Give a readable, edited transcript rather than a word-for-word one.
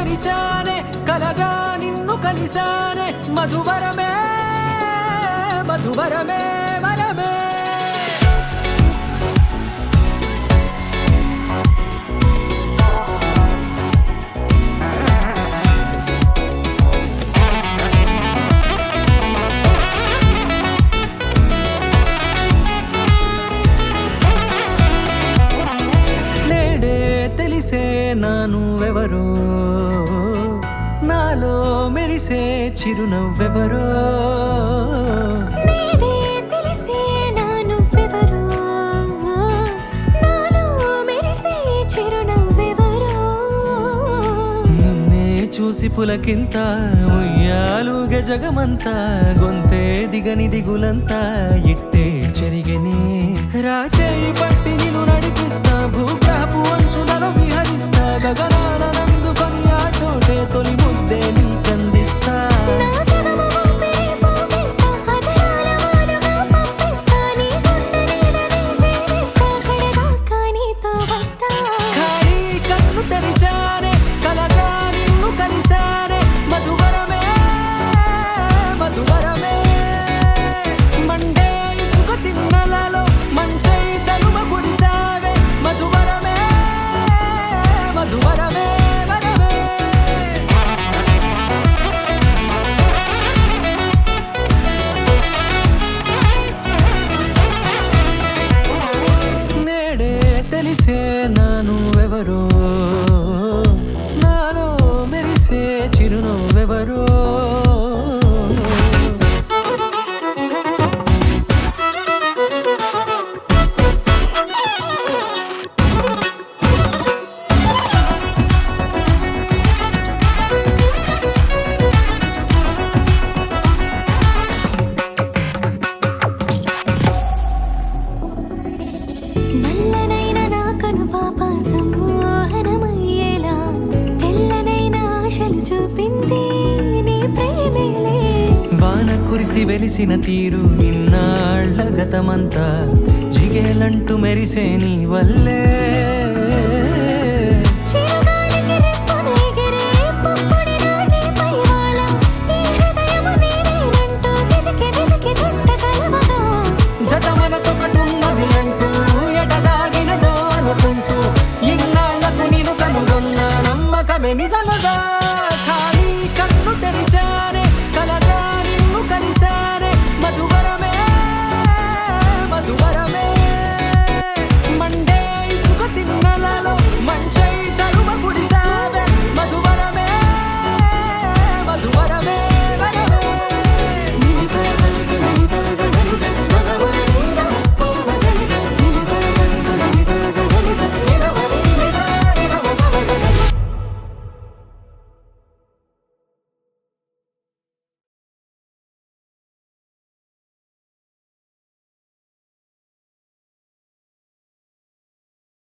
తెరిచానే కలగా నిన్ను కలిసానే మధువరమే మధువరమే వరమే తెలిసే నానువెవరో నాలో మెరిసే చిరునవ్వెవరో నేడే తెలిసే నానువెవరో నాలో మెరిసే చిరునవ్వెవరో నిన్నే చూసి పులకింత ఉయ్యాలుగ జగమంతా గొంతే దిగని దిగులంతా ఇట్టే చెరిగనే రాచేయి పట్టి నిన్ను నడిపిస్తా భూగ్రహపు అంచులలో విహరిస్తా గగనాల నందుకొని ఆ చోటే తొలి ముద్దే నీకందిస్తా నా సగము ఊపిరి పోగేస్తా అదరాల వాలుగా పంపిస్తా నీ గుండె నీడనే చేరేస్తా కడదాకా నీతో వస్తా ఖాళీ కన్ను తెరిచానే కలగా నిన్ను కలిసానే మధువరమే మధువరమే మండే ఇసుక తిన్నలలో మంచై చలువ కురిసావే మధువరమే మధువరమే వరమే నేడే తెలిసే నానువెవరో నాలో మెరిసే చిరునవ్వెవరో నల్లనైన నా కనుపాప సమ్మోహనమయ్యేలా తెల్లనైన ఆశలు చూపింది నీ ప్రేమేలే వాన కురిసి వెలిసిన తీరు ఇన్నాళ్ల గతమంతా జిగేలంటూ మెరిసే నీ వల్లే